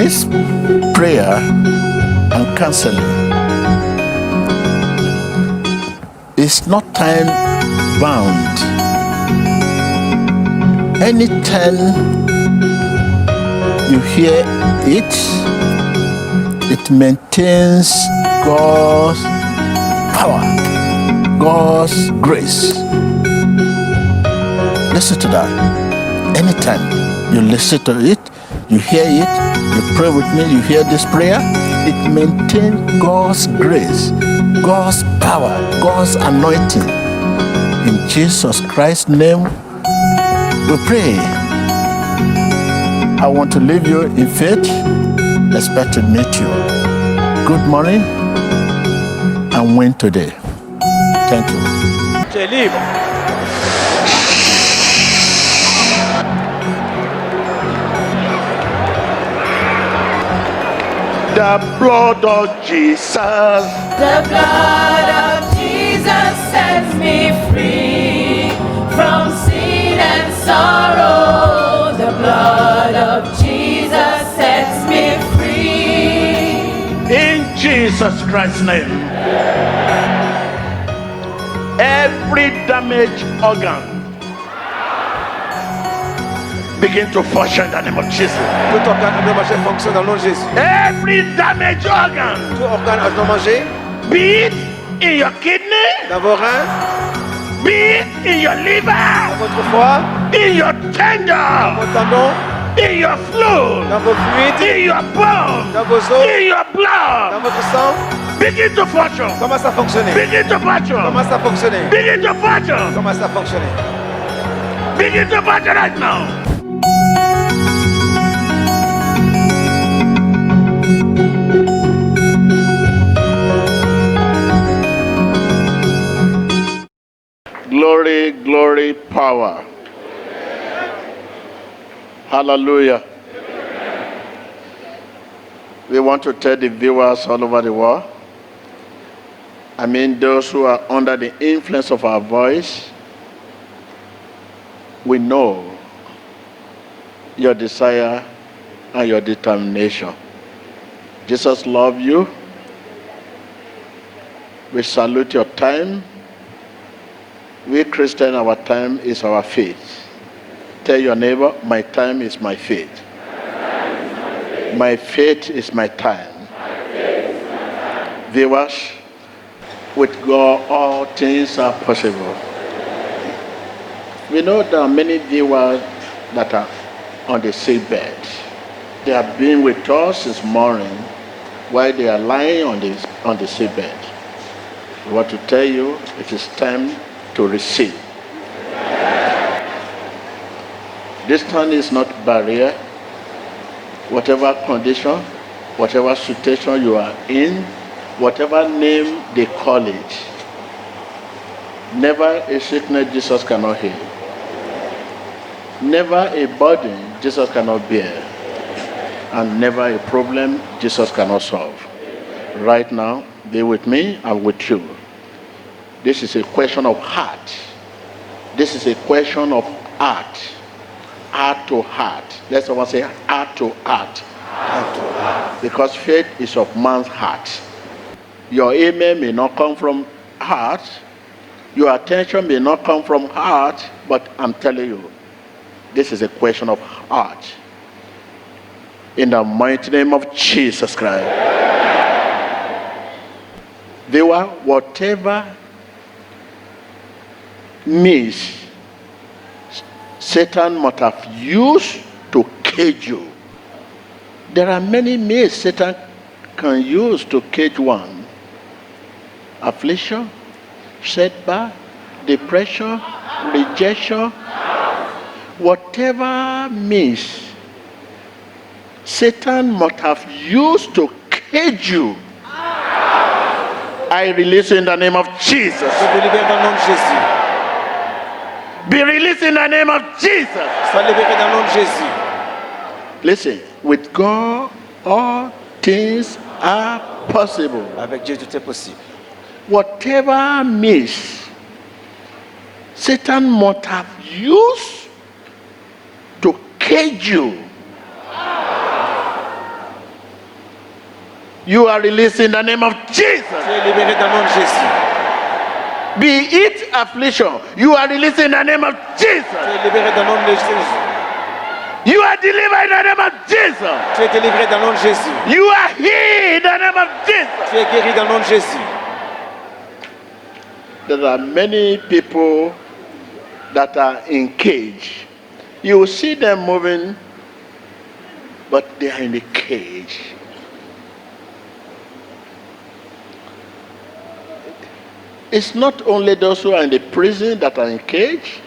This prayer and counseling is not time bound. Anytime you hear it, it maintains God's power, God's grace. Listen to that. Anytime you listen to it, you hear it, you pray with me, you hear this prayer, it maintains God's grace, God's power, God's anointing. In Jesus Christ's name, we pray. I want to leave you in faith. Expect to meet you. Good morning and win today. Thank you. Tu es libre. The blood of Jesus. The blood of Jesus sets me free from sin and sorrow. The blood of Jesus sets me free. In Jesus Christ's name. Every damaged organ begin to function in the name of Jesus. Tout organe endommagé fonctionne dans le nom de Jésus. Every damaged organ, Tout organe endommagé be it in your kidney, dans vos reins, be it in your dans liver, votre foie, in your dans tendon, vos tendons, in your fluid, dans vos fluides, in your bone, dans vos os, in your dans blood, votre sang, begin to function. commence à fonctionner. Begin to function. Commence à fonctionner. Begin to function. Commence à fonctionner. Begin to function right now. Glory, glory, power. Hallelujah. We want to tell the viewers all over the world, I mean those who are under the influence of our voice, we know your desire and your determination. Jesus loves you. We salute your time. We Christians, our time is our faith. Tell your neighbor, my time is my faith. My faith is my time. Viewers, with God, all things are possible. We know there are many viewers that are on the sick bed. They have been with us this morning while they are lying on the sick bed. We want to tell you it is time to receive. Distance is not a barrier. Whatever condition, whatever situation you are in, whatever name they call it, never a sickness Jesus cannot heal. Never a burden Jesus cannot bear. And never a problem Jesus cannot solve. Right now, be with me and with you. This is a question of heart. This is a question of heart. Heart to heart. Let someone say heart to heart. Heart to heart. Because faith is of man's heart. Your amen may not come from heart. Your attention may not come from heart. But I'm telling you, this is a question of heart. In the mighty name of Jesus Christ. They were whatever means Satan must have used to cage you. There are many means Satan can use to cage one. Affliction, setback, depression, rejection, whatever means Satan must have used to cage you. I release you in the name of Jesus. Je vous libère dans le nom de Jésus. Be released in the name of Jesus. Sois libéré dans le nom de Jésus. Listen, with God, all things are possible. Avec Dieu, tout est possible. Whatever means Satan must have used to cage you. You are released in the name of Jesus. Tu es libéré dans le nom de Jésus. Be it affliction, you are released in the name of Tu Jesus. es libéré dans le nom de Jésus. You are delivered in the name of Jesus. Tu es délivré dans le nom de Jésus. You are healed in the name of Jesus. Tu es guéri dans le nom de Jésus. There are many people that are in cage. You will see them moving, but they are in a cage. It's not only those who are in the prison that are in cage.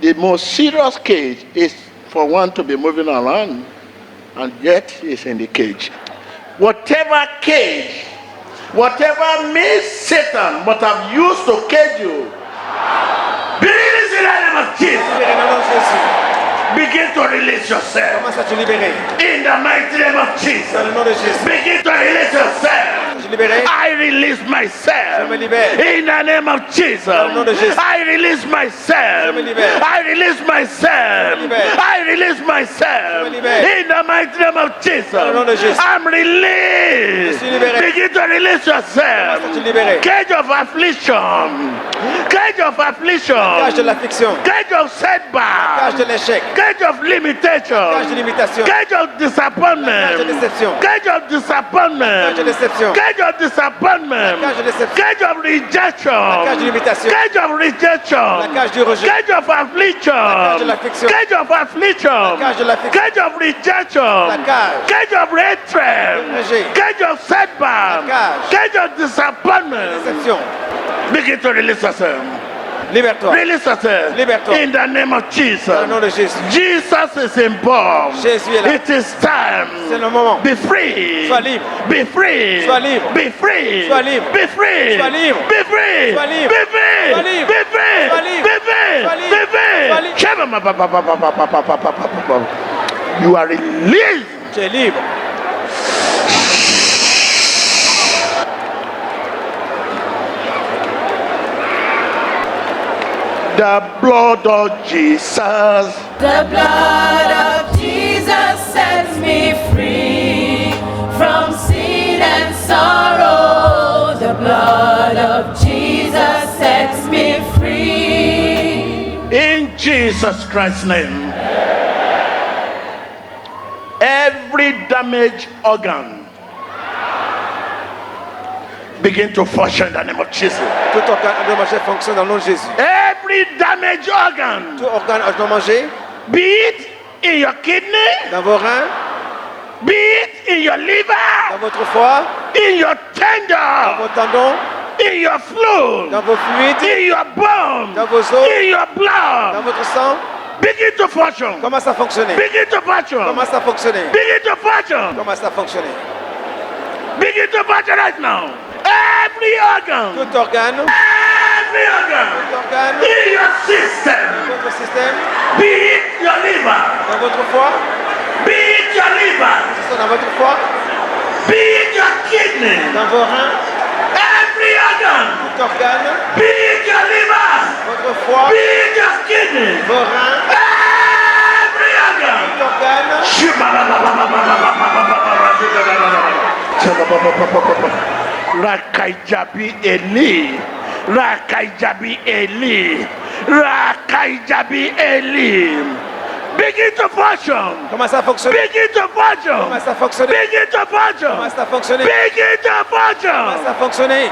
The most serious cage is for one to be moving around and yet is in the cage. Whatever cage, whatever means Satan must have used to cage you, be released in the name of Jesus. Libéré dans le nom de Jésus. Begin to release yourself Commence à te libérer. in the mighty name of Dans le Jesus. nom de Jésus. Begin to release yourself. Je suis libéré. I release myself Je me libère. in the name of Jesus. Dans le nom de Jésus. I release myself. Je me libère. I release myself. Je me libère. I release myself Je me libère. in the mighty name of Jesus. Dans le nom de Jésus. I'm released. Je suis libéré. Begin to release yourself. Commence à te libérer. Cage of affliction. Cage of affliction. Cage de l'affliction. Cage of setback. Cage de l'échec. Cage of limitation. Cage de limitation. Cage of disappointment. Cage de déception. Cage of disappointment. Cage de déception. Cage of disappointment. Cage de déception. Cage of rejection. Cage de limitation. Cage of rejection. La cage du rejet. Cage of affliction. cage de l'affliction. Cage of affliction. cage de l'affliction. Cage of rejection. La cage. Cage of hatred. Le rejet. Cage of setback. La cage. Cage of disappointment. Déception. Begin to release yourself. Libère-toi. Release yourself. Libère-toi. In the name of Jesus. Dans le nom de Jésus. Jesus is involved. Jésus est là. It is time. C'est le moment. Be free. Sois libre. Be free. Sois libre. Be free. Sois libre. Be free. Sois libre. Be free. Sois libre. Be free. Sois libre. Be free. Sois libre. Be free. Sois libre. Be free. Sois libre. Shabba pa pa pa pa pa pa pa pa pa pa pa. You are released. Tu es libre. The blood of Jesus. The blood of Jesus sets me free from sin and sorrow. The blood of Jesus sets me free. In Jesus Christ's name. Every damaged organ begin to function in the name of Jesus. Tout organe endommagé fonctionne dans le nom de Jésus. Every damaged organ, Tout organe endommagé be it in your kidney, dans vos reins, be it in your dans liver, votre foie, in your dans tender, vos tendons, in your fluid, dans vos fluides, in your bone, dans vos os, in your dans blood, votre sang. begin to function. Commence à fonctionner. Begin to function. Commence à fonctionner. Begin to function. Commence à fonctionner. Begin to function right now. Every organ, Tout organe, every organ tout organe, in your system, votre système, be it your liver, dans votre foie, be it your liver, dans votre foie, be it your kidney, dans vos reins, every organ, tout organe, be it your liver, votre foie, be it your kidney, vos reins, every organ. tout organe. Rakaijabi Eli, Rakaijabi Eli, Rakaijabi Eli. Begin to function. Commence à fonctionner. Begin to function. Commence à fonctionner. Begin to function. Commence à fonctionner. Begin to Commence function. à fonctionner.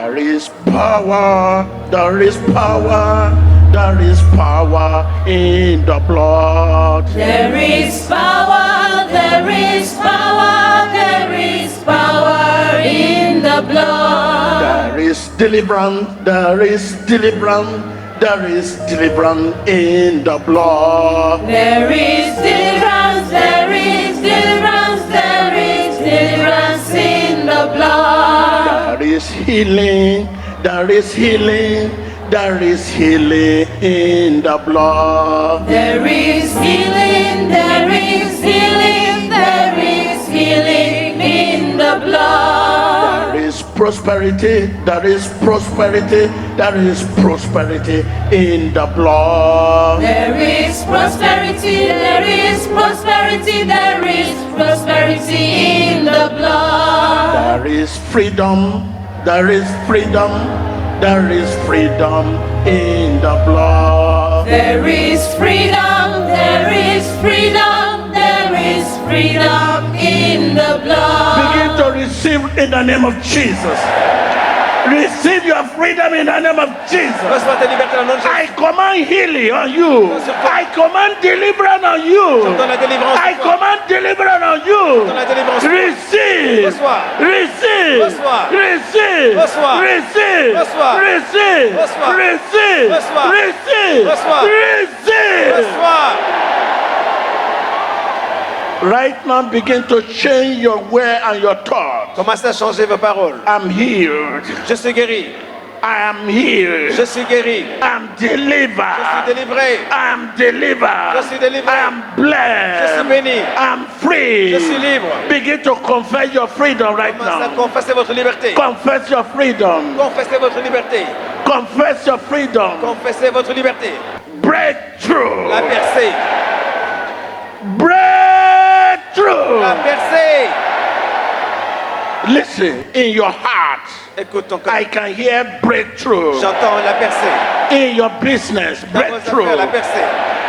There is power. There is power. There is power in the blood. There is power, there is power, there is power in the blood. There is deliverance. There is deliverance. There is deliverance in the blood. There is deliverance, there is deliverance, there is deliverance in the blood. There is healing. There is healing. There is healing in the blood. There is healing, there is healing, there is healing in the blood. There is prosperity, there is prosperity, there is prosperity in the blood. There is prosperity, there is prosperity, there is prosperity in the blood. There is freedom, there is freedom, there is freedom in the blood. There is freedom, there is freedom, there is freedom in the blood. Begin to receive in the name of Jesus. Receive your freedom in the name of Jesus. Reçois ta liberté dans le nom de Jésus. I command healing on you. I command deliverance on you. Dans la délivrance. I command deliverance on you. Dans la délivrance. Receive. Reçois. Receive. Reçois. Receive. Reçois. Receive. Reçois. Receive. Reçois. Receive. Reçois. Receive. Reçois. Receive. Reçois. Right now, begin to change your way and your thoughts. Commencez à changer vos paroles. I'm healed. Je suis guéri. I am healed. Je suis guéri. I'm Je suis delivered. délivré. I am delivered. Je suis délivré. I am Je suis blessed. béni. I'm free. Je suis libre. Begin to confess your freedom right Commencez à now. confesser votre liberté. Confess your freedom. Confessez votre liberté. Confess your freedom. Confessez votre liberté. Breakthrough. La percée. Breakthrough. La percée. Listen, in your heart, Écoute ton cœur. I can hear breakthrough. J'entends la percée. In your business, Dans vos affaires, la breakthrough. percée.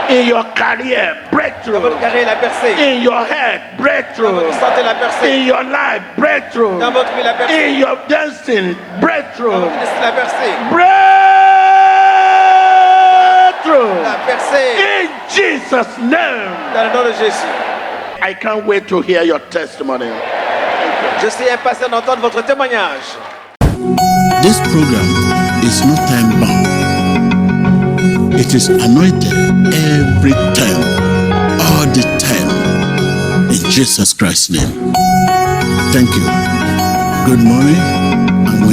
In your career, Dans breakthrough. votre carrière, la percée. In your head, Dans breakthrough. votre santé, la percée. In your life, breakthrough. Dans votre vie, la percée. In your destiny, Dans breakthrough. votre destin, la percée. Breakthrough. La percée. In Jesus' name. Dans le nom de Jésus. I can't wait to hear your testimony. Je suis impatient d'entendre votre témoignage. This program is not time bound. It is anointed every time, all the time. In Jesus Christ's name. Thank you. Good morning and